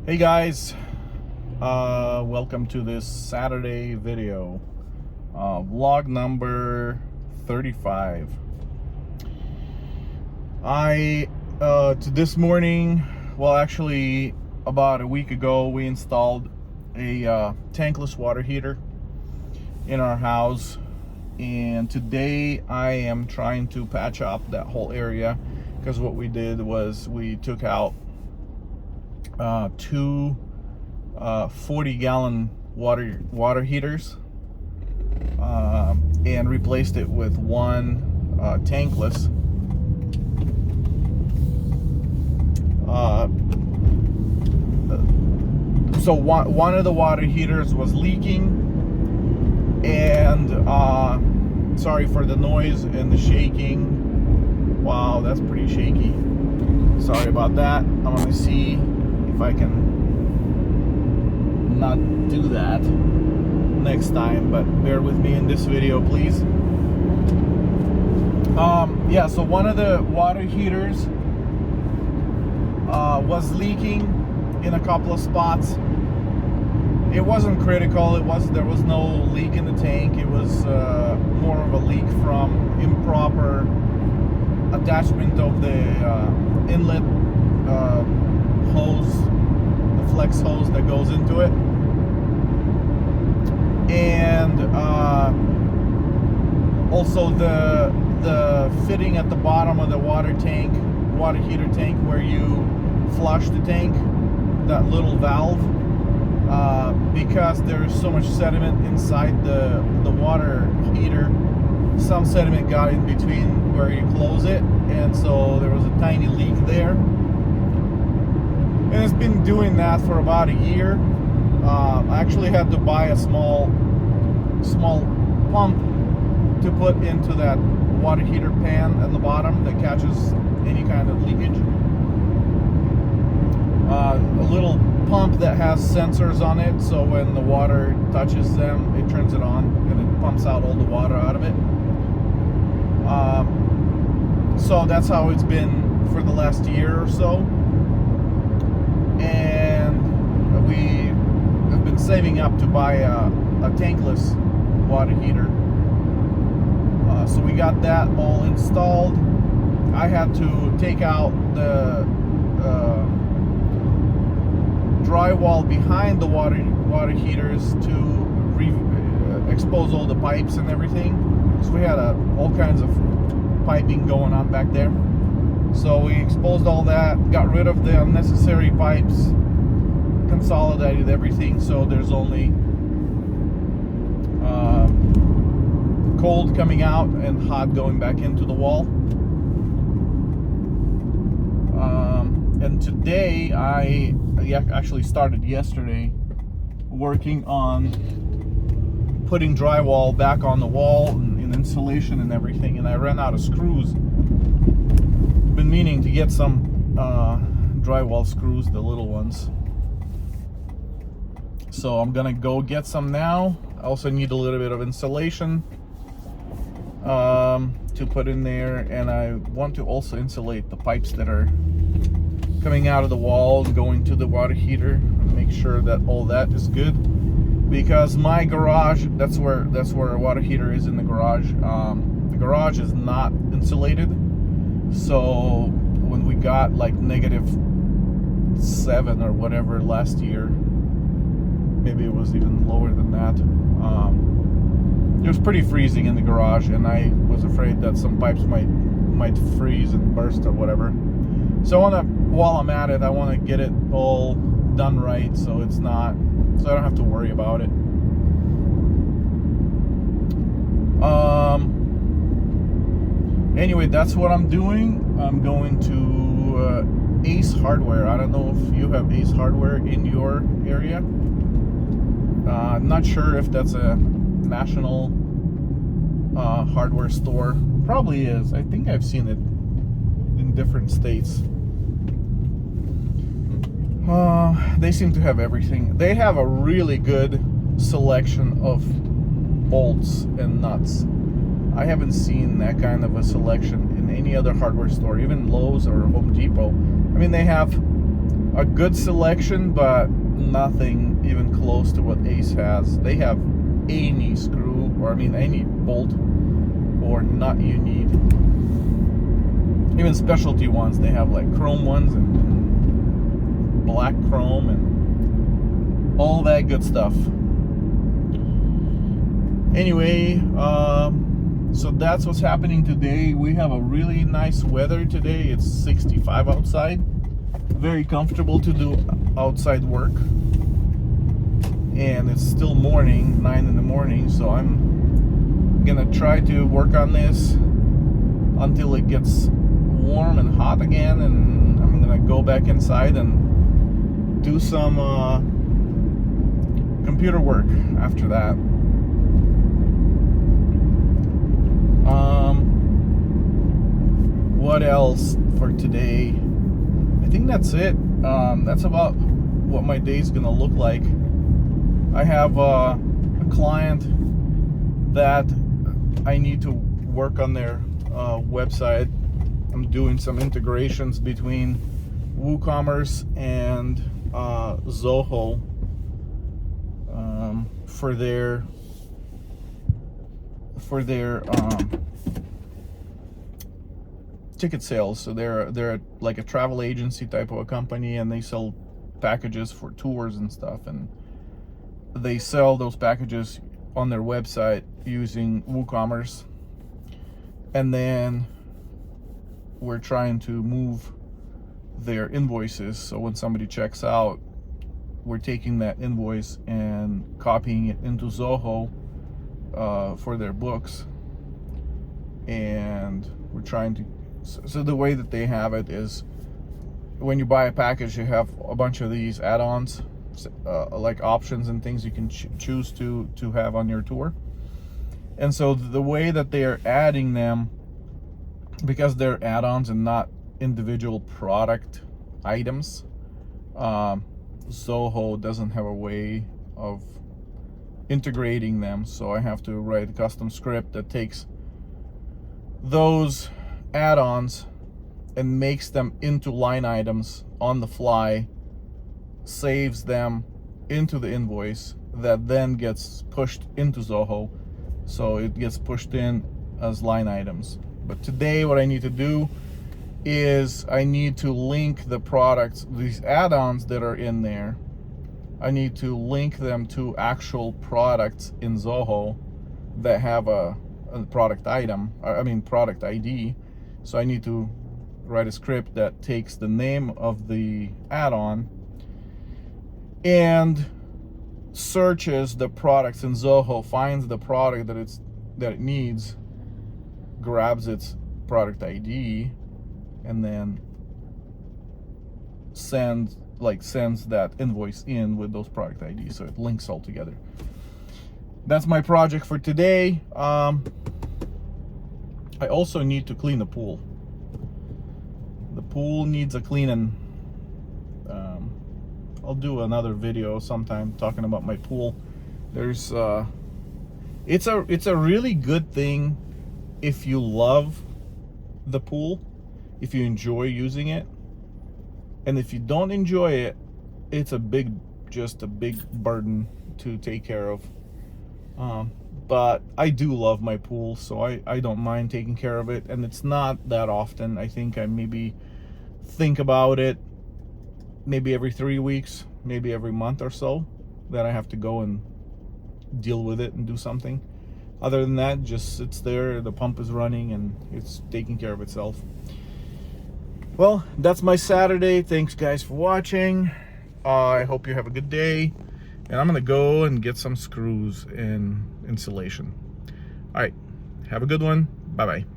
Hey guys, welcome to this Saturday video, vlog number 35. This morning, well actually about a week ago, we installed a tankless water heater in our house, and today I am trying to patch up that whole area, because what we did was we took out two 40-gallon water heaters and replaced it with one tankless. So one of the water heaters was leaking, and sorry for the noise and the shaking. Wow, that's pretty shaky. Sorry about that. I'm gonna see if I can not do that next time, but bear with me in this video, please. Yeah, so one of the water heaters was leaking in a couple of spots. It wasn't critical. There was no leak in the tank. It was more of a leak from improper attachment of the inlet hose, the flex hose that goes into it, and also the fitting at the bottom of the water heater tank, where you flush the tank, that little valve, because there's so much sediment inside the water heater. Some sediment got in between where you close it, and so there was a tiny leak there, and it's been doing that for about a year. I actually had to buy a small pump to put into that water heater pan at the bottom that catches any kind of leakage. A little pump that has sensors on it, so when the water touches them, it turns it on and it pumps out all the water out of it. So that's how it's been for the last year or so, and we have been saving up to buy a tankless water heater. So we got that all installed. I had to take out the drywall behind the water heaters to expose all the pipes and everything. So we had all kinds of piping going on back there. So we exposed all that, got rid of the unnecessary pipes, consolidated everything, so there's only cold coming out and hot going back into the wall. And today I actually started yesterday working on putting drywall back on the wall and insulation and everything, and I ran out of screws. Been meaning to get some drywall screws, the little ones, so I'm gonna go get some now. I also need a little bit of insulation to put in there, and I want to also insulate the pipes that are coming out of the wall and going to the water heater, and make sure that all that is good, because my garage, that's where a water heater is, in the garage. The garage is not insulated, so when we got like -7 or whatever last year, maybe it was even lower than that, it was pretty freezing in the garage, and I was afraid that some pipes might freeze and burst or whatever. So while I'm at it, I want to get it all done right, so I don't have to worry about it. Anyway, that's what I'm doing. I'm going to Ace Hardware. I don't know if you have Ace Hardware in your area. I'm not sure if that's a national hardware store. Probably is. I think I've seen it in different states. They seem to have everything. They have a really good selection of bolts and nuts. I haven't seen that kind of a selection in any other hardware store, even Lowe's or Home Depot. I mean, they have a good selection, but nothing even close to what Ace has. They have any screw, or I mean any bolt or nut you need. Even specialty ones, they have like chrome ones and black chrome and all that good stuff. Anyway, so that's what's happening today. We have a really nice weather today. It's 65 outside. Very comfortable to do outside work. And it's still morning, 9 in the morning, so I'm gonna try to work on this until it gets warm and hot again, and I'm gonna go back inside and do some computer work after that. What else for today? I think that's it. That's about what my day's gonna look like. I have a client that I need to work on their website. I'm doing some integrations between WooCommerce and Zoho for their ticket sales. So they're like a travel agency type of a company, and they sell packages for tours and stuff, and they sell those packages on their website using WooCommerce. And then we're trying to move their invoices, so when somebody checks out, we're taking that invoice and copying it into Zoho for their books. And we're trying to, so the way that they have it is, when you buy a package, you have a bunch of these add-ons, like options and things you can choose to have on your tour. And so the way that they are adding them, because they're add-ons and not individual product items, Zoho doesn't have a way of integrating them. So I have to write a custom script that takes those add-ons and makes them into line items on the fly, saves them into the invoice, that then gets pushed into Zoho, so it gets pushed in as line items. But today what I need to do is I need to link the products, these add-ons that are in there, I need to link them to actual products in Zoho that have a product item, I mean product ID. So I need to write a script that takes the name of the add-on and searches the products in Zoho, finds the product that it needs, grabs its product ID, and then sends that invoice in with those product IDs, so it links all together. That's my project for today. I also need to clean the pool. The pool needs a cleaning. I'll do another video sometime talking about my pool. There's it's a really good thing if you love the pool, if you enjoy using it. And if you don't enjoy it, it's just a big burden to take care of. But I do love my pool, so I don't mind taking care of it. And it's not that often. I think I maybe think about it maybe every 3 weeks, maybe every month or so, that I have to go and deal with it and do something. Other than that, it just sits there, the pump is running, and it's taking care of itself. Well, that's my Saturday. Thanks guys for watching. I hope you have a good day, and I'm gonna go and get some screws and insulation. All right, have a good one. Bye bye.